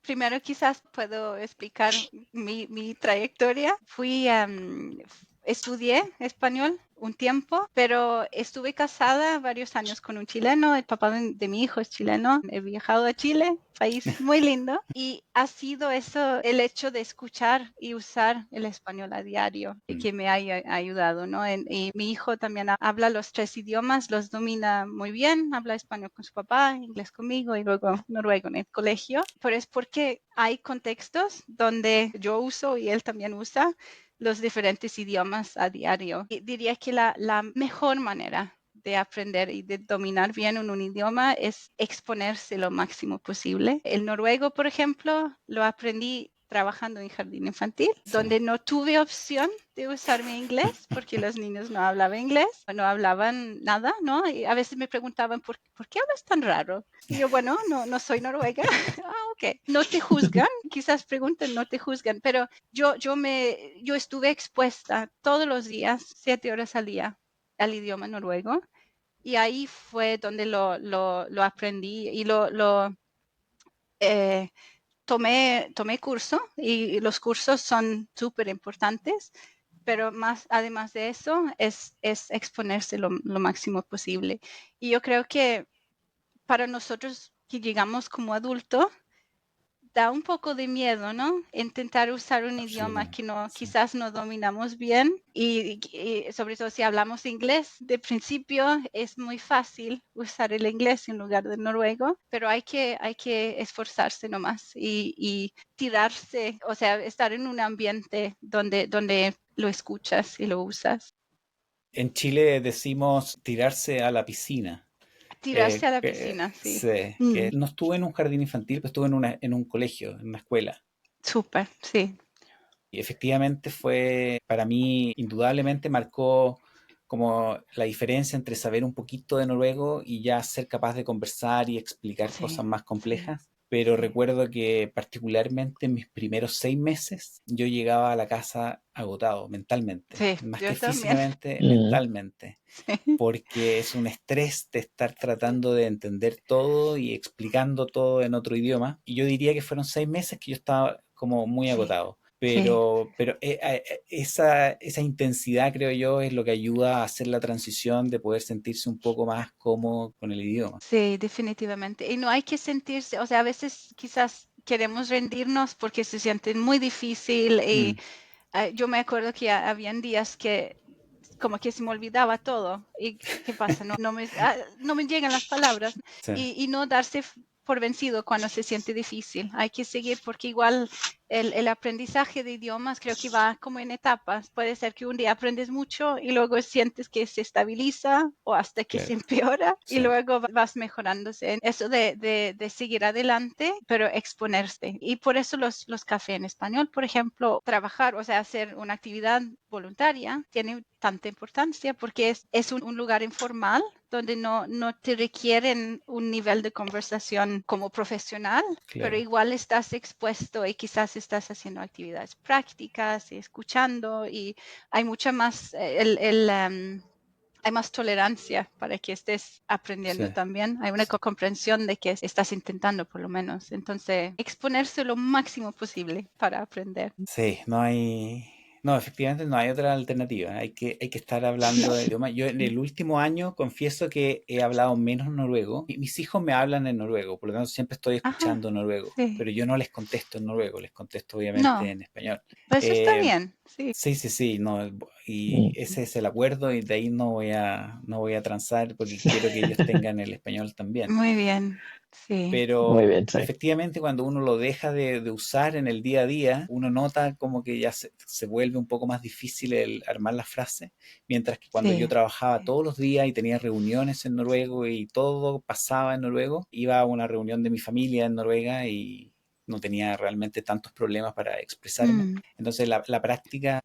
primero quizás puedo explicar mi trayectoria. Estudié español un tiempo, pero estuve casada varios años con un chileno. El papá de mi hijo es chileno. He viajado a Chile, país muy lindo, y ha sido eso, el hecho de escuchar y usar el español a diario, Mm. que me ha ayudado, ¿no? Y mi hijo también habla los 3 idiomas, los domina muy bien, habla español con su papá, inglés conmigo y luego noruego en el colegio, pero es porque hay contextos donde yo uso y él también usa los diferentes idiomas a diario. Y diría que la mejor manera de aprender y de dominar bien un idioma es exponerse lo máximo posible. El noruego, por ejemplo, lo aprendí trabajando en jardín infantil, Sí. donde no tuve opción de usar mi inglés porque los niños no hablaban inglés, no hablaban nada, ¿no? Y a veces me preguntaban, ¿por qué hablas tan raro? Y yo, bueno, no soy noruega. Ok. No te juzgan, quizás pregunten, no te juzgan, pero yo estuve expuesta todos los días, 7 horas al día, al idioma noruego. Y ahí fue donde lo aprendí y eh, tomé curso y los cursos son súper importantes, pero además de eso, es exponerse lo máximo posible. Y yo creo que para nosotros que llegamos como adultos, da un poco de miedo, ¿no? Intentar usar un idioma que Absolutamente. Sí. quizás no dominamos bien y sobre todo si hablamos inglés, de principio es muy fácil usar el inglés en lugar del noruego, pero hay que esforzarse nomás y tirarse, o sea, estar en un ambiente donde lo escuchas y lo usas. En Chile decimos tirarse a la piscina. Tirarse a la piscina, sí. Sí, que no estuve en un jardín infantil, pero estuve en un colegio, en una escuela. Súper, sí. Y efectivamente fue, para mí, indudablemente marcó como la diferencia entre saber un poquito de noruego y ya ser capaz de conversar y explicar Sí, cosas más sí. complejas. pero Sí. recuerdo que particularmente en mis primeros 6 meses yo llegaba a la casa agotado mentalmente, Sí, más yo que también. físicamente, Mm, mentalmente, Sí. porque es un estrés de estar tratando de entender todo y explicando todo en otro idioma. Y yo diría que fueron 6 meses que yo estaba como muy Sí, agotado. sí. Esa intensidad, creo yo, es lo que ayuda a hacer la transición de poder sentirse un poco más cómodo con el idioma. Sí, definitivamente. Y no hay que sentirse, o sea, a veces quizás queremos rendirnos porque se siente muy difícil y Mm, yo me acuerdo que habían días que como que se me olvidaba todo. ¿Y qué pasa? No me llegan las palabras sí, y no darse por vencido cuando se siente difícil. Hay que seguir porque igual el aprendizaje de idiomas creo que va como en etapas. Puede ser que un día aprendes mucho y luego sientes que se estabiliza o hasta que se claro, empeora y sí, luego vas mejorándose. Eso de seguir adelante, pero exponerse. Y por eso los cafés en español, por ejemplo, trabajar, o sea, hacer una actividad voluntaria tiene tanta importancia porque es un lugar informal donde no te requieren un nivel de conversación como profesional, pero claro. igual estás expuesto y quizás estás haciendo actividades prácticas y escuchando y hay mucha más, hay más tolerancia para que estés Sí, aprendiendo también. Hay una comprensión de que estás intentando por lo menos. Entonces, exponerse lo máximo posible para aprender. sí, no hay, no, efectivamente no hay otra alternativa. Hay que estar hablando de idioma. Yo en el último año confieso que he hablado menos noruego. Mis hijos me hablan en noruego, por lo tanto siempre estoy Ajá, escuchando noruego, sí. pero yo no les contesto en noruego, les contesto obviamente No, en español. pues eso está Eh, bien, sí. sí, sí, sí, no, y mm. ese es el acuerdo y de ahí no voy a transar porque quiero que ellos tengan el español también. Muy bien, sí. Muy Pero bien, sí. efectivamente cuando uno lo deja de usar en el día a día, uno nota como que ya se vuelve un poco más difícil el armar las frases, mientras que cuando yo Sí, trabajaba sí. todos los días y tenía reuniones en noruego y todo pasaba en noruego, iba a una reunión de mi familia en Noruega y no tenía realmente tantos problemas para expresarme. Mm, Entonces la práctica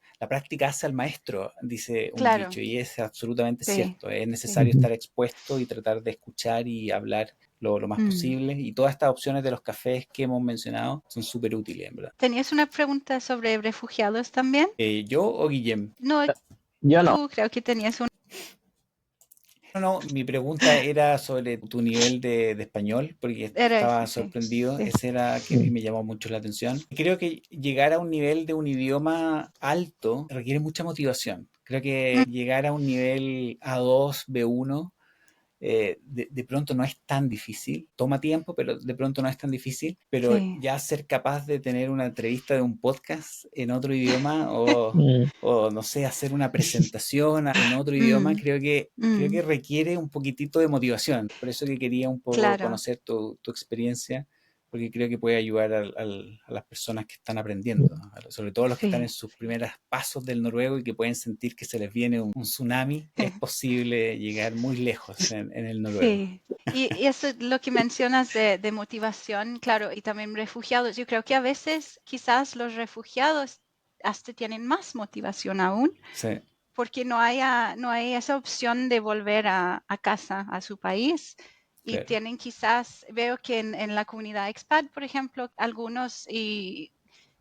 hace al maestro, dice un claro, dicho, y es absolutamente sí, cierto. Es sí. necesario Ujú. estar expuesto y tratar de escuchar y hablar lo más Mm. posible. Y todas estas opciones de los cafés que hemos mencionado son súper útiles, en verdad. ¿Tenías una pregunta sobre refugiados también? ¿Yo o Guillem? No, Yo no. tú creo que tenías un... No, no, mi pregunta era sobre tu nivel de español, porque Era ese, estaba sí. sorprendido. Sí. Ese era que Mm, me llamó mucho la atención. Creo que llegar a un nivel de un idioma alto requiere mucha motivación. Creo Mm, que llegar a un nivel A2, B1 de pronto no es tan difícil, toma tiempo, pero de pronto no es tan difícil, pero sí. ya ser capaz de tener una entrevista de un podcast en otro idioma o no sé, hacer una presentación en otro idioma, Mm, creo que mm, requiere un poquitito de motivación. Por eso que quería un poco claro, conocer tu experiencia, porque creo que puede ayudar a las personas que están aprendiendo, mm, sobre todo los que están en sí. sus primeros pasos del noruego y que pueden sentir que se les viene un tsunami. Es posible llegar muy lejos en el noruego. Sí, y eso lo que mencionas de motivación, claro, y también refugiados. Yo creo que a veces quizás los refugiados hasta tienen más motivación aún, Sí, porque no hay esa opción de volver a casa, a su país. Y claro, tienen quizás, veo que en la comunidad expat, por ejemplo, algunos y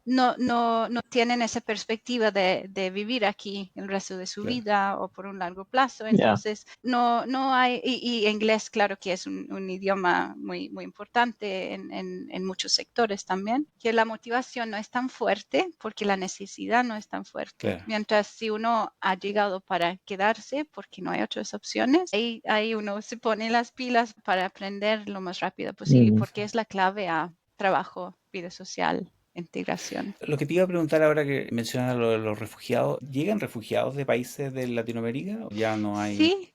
no tienen esa perspectiva de vivir aquí el resto de su claro, vida o por un largo plazo. ya. Entonces, no hay, y inglés, claro que es un idioma muy, muy importante en muchos sectores también, que la motivación no es tan fuerte porque la necesidad no es tan fuerte. claro, Mientras si uno ha llegado para quedarse porque no hay otras opciones, ahí uno se pone las pilas para aprender lo más rápido posible Mm. porque es la clave a trabajo, vida social, integración. Lo que te iba a preguntar ahora que mencionas lo de los refugiados, ¿llegan refugiados de países de Latinoamérica o ya no hay Sí,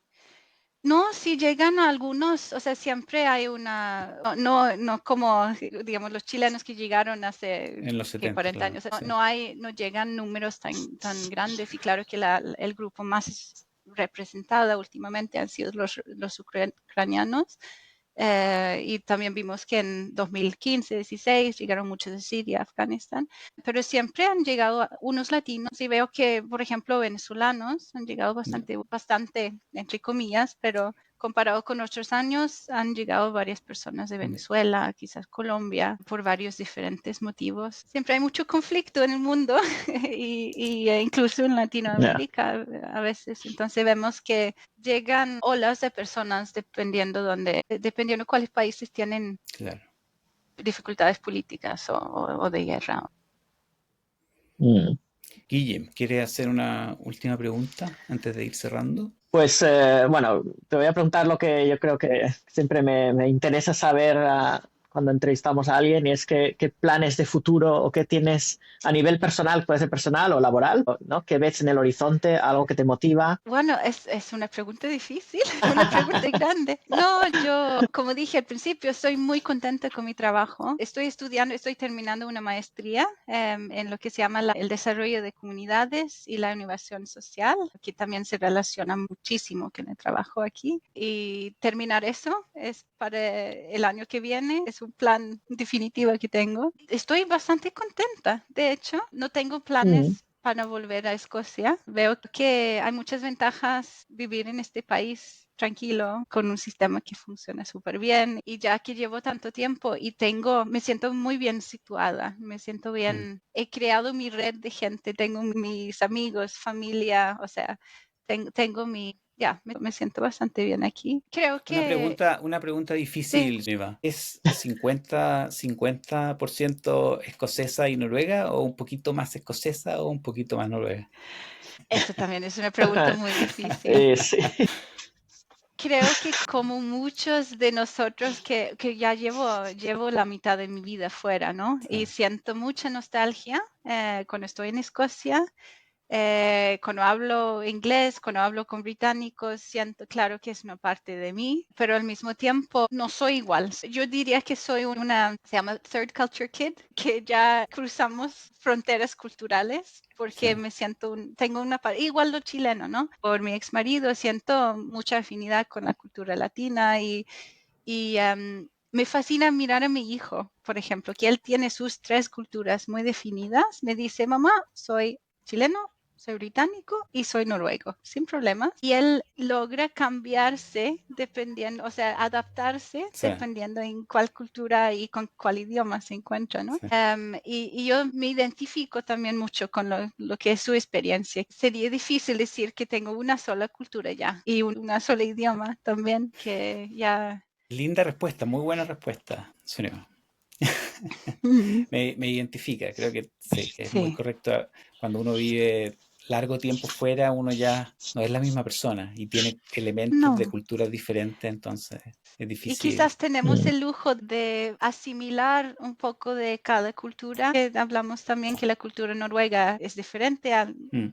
no, si llegan a algunos, o sea, siempre hay una, no como, digamos, los chilenos que llegaron hace en los que 70, 40 claro? años, Sí, no llegan números tan grandes y claro que el grupo más representado últimamente han sido los ucranianos. Y también vimos que en 2015, 16 llegaron muchos de Siria, Afganistán, pero siempre han llegado unos latinos y veo que, por ejemplo, venezolanos han llegado ya, bastante, entre comillas, pero comparado con otros años, han llegado varias personas de Venezuela, quizás Colombia, por varios diferentes motivos. Siempre hay mucho conflicto en el mundo incluso en Latinoamérica a veces. Entonces vemos que llegan olas de personas dependiendo cuáles países tienen Claro. dificultades políticas o de guerra. Guillem, ¿quieres hacer una última pregunta antes de ir cerrando? Pues bueno, te voy a preguntar lo que yo creo que siempre me interesa saber cuando entrevistamos a alguien, y es qué planes de futuro o qué tienes a nivel personal, puede ser personal o laboral, ¿no? ¿Qué ves en el horizonte, algo que te motiva? Bueno, es una pregunta difícil, una pregunta grande. No, yo, como dije al principio, estoy muy contenta con mi trabajo. Estoy terminando una maestría en lo que se llama el desarrollo de comunidades y la innovación social, que también se relaciona muchísimo con el trabajo aquí. Y terminar eso es para el año que viene, es un plan definitivo que tengo. Estoy bastante contenta, de hecho, no tengo planes para volver a Escocia. Veo que hay muchas ventajas vivir en este país tranquilo, con un sistema que funciona súper bien. Y ya que llevo tanto tiempo me siento muy bien situada, me siento bien. He creado mi red de gente, tengo mis amigos, familia, o sea, tengo me siento bastante bien aquí. Creo que Una pregunta sí. difícil, Eva. ¿Es 50% escocesa y noruega o un poquito más escocesa o un poquito más noruega? Eso también es una pregunta muy difícil. Sí. Creo que como muchos de nosotros que ya llevo la mitad de mi vida fuera, ¿no? Y siento mucha nostalgia cuando estoy en Escocia. Cuando hablo inglés, cuando hablo con británicos, siento claro que es una parte de mí, pero al mismo tiempo no soy igual. Yo diría que soy se llama Third Culture Kid, que ya cruzamos fronteras culturales porque Sí. tengo igual lo chileno, ¿no? Por mi ex marido siento mucha afinidad con la cultura latina y me fascina mirar a mi hijo, por ejemplo, que él tiene sus tres culturas muy definidas. Me dice, mamá, soy chileno, soy británico y soy noruego, sin problemas. Y él logra cambiarse dependiendo, o sea, adaptarse Sí, dependiendo en cuál cultura y con cuál idioma se encuentra, ¿no? sí. Y yo me identifico también mucho con lo que es su experiencia. Sería difícil decir que tengo una sola cultura ya y una sola idioma también, que ya... Linda respuesta, muy buena respuesta, Suneva. Me identifica, creo que sí, que es muy Sí. correcto. Cuando uno vive largo tiempo fuera, uno ya no es la misma persona y tiene elementos de No. culturas diferentes, entonces es Y difícil. quizás tenemos el lujo de asimilar un poco de cada cultura. Hablamos también que la cultura noruega es diferente Mm,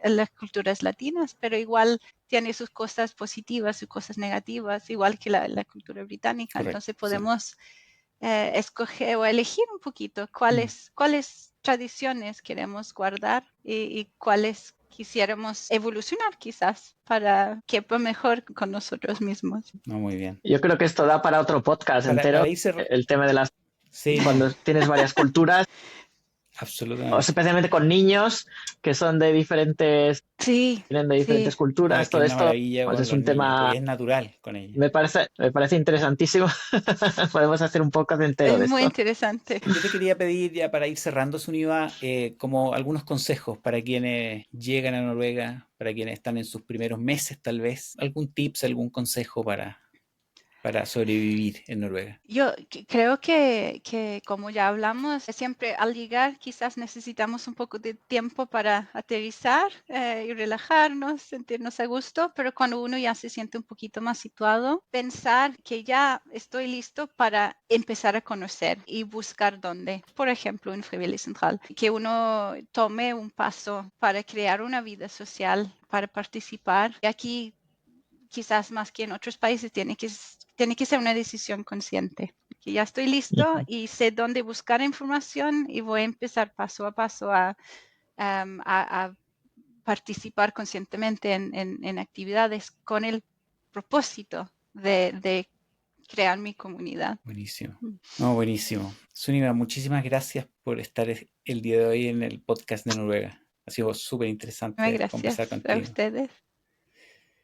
a las culturas latinas, pero igual tiene sus cosas positivas, sus cosas negativas, igual que la cultura británica. correcto, Entonces sí. podemos escoger o elegir un poquito cuáles tradiciones queremos guardar y cuáles quisiéramos evolucionar quizás para que fue mejor con nosotros mismos. No, muy bien. Yo creo que esto da para otro podcast entero, Para ir cerrando, el tema de sí, no, cuando tienes varias culturas, o absolutamente. especialmente con niños que son Sí, vienen de diferentes sí. No, es culturas, que todo es una esto, maravilla pues con es los un niños, pues tema, es natural con ellos. me parece interesantísimo. Podemos hacer un podcast entero Es de muy esto. interesante. Yo te quería pedir ya para ir cerrando, Suniva, como algunos consejos para quienes llegan a Noruega, para quienes están en sus primeros meses tal vez, algún tips, algún consejo para sobrevivir en Noruega. Yo creo que como ya hablamos, siempre al llegar quizás necesitamos un poco de tiempo para aterrizar y relajarnos, sentirnos a gusto, pero cuando uno ya se siente un poquito más situado, pensar que ya estoy listo para empezar a conocer y buscar dónde. Por ejemplo, en Frivillig Central, que uno tome un paso para crear una vida social, para participar. Y aquí quizás más que en otros países, tiene que ser una decisión consciente. Que ya estoy listo y sé dónde buscar información y voy a empezar paso a paso a participar conscientemente en actividades con el propósito de crear mi comunidad. Buenísimo. No, buenísimo. Suniva, muchísimas gracias por estar el día de hoy en el podcast de Noruega. Ha sido súper Muchas interesante conversar gracias a contigo. ustedes.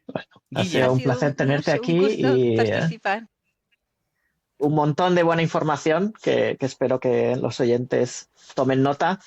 Bueno, ha Guille, sido Ha un sido placer tenerte un aquí gusto y participar. un montón de buena información que espero que los oyentes tomen nota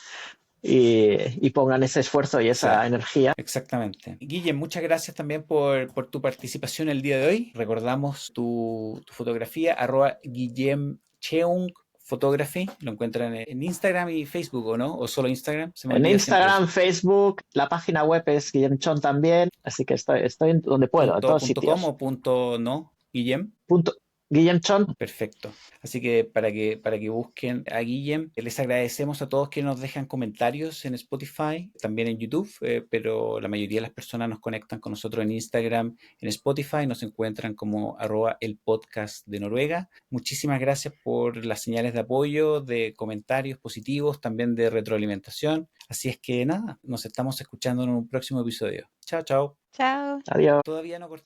y pongan ese esfuerzo y sí, esa energía. exactamente. Guille, muchas gracias también por tu participación el día de hoy. Recordamos tu fotografía, @Guillem Cheung Photography. Lo encuentran en Instagram y Facebook, ¿o no? ¿O solo Instagram? Se me En olvida siempre eso. Instagram, Facebook, la página web es Guillem Chon también, así que estoy en donde puedo, en todos Punto .com sitios. o punto no, Guillem. Punto, Guillem Chon. Perfecto. Así que para que busquen a Guillem, les agradecemos a todos que nos dejan comentarios en Spotify, también en YouTube, pero la mayoría de las personas nos conectan con nosotros en Instagram, en Spotify, nos encuentran como @el podcast de Noruega. Muchísimas gracias por las señales de apoyo, de comentarios positivos, también de retroalimentación. Así es que nada, nos estamos escuchando en un próximo episodio. Chao, chao. Chao. Adiós. Todavía no corté.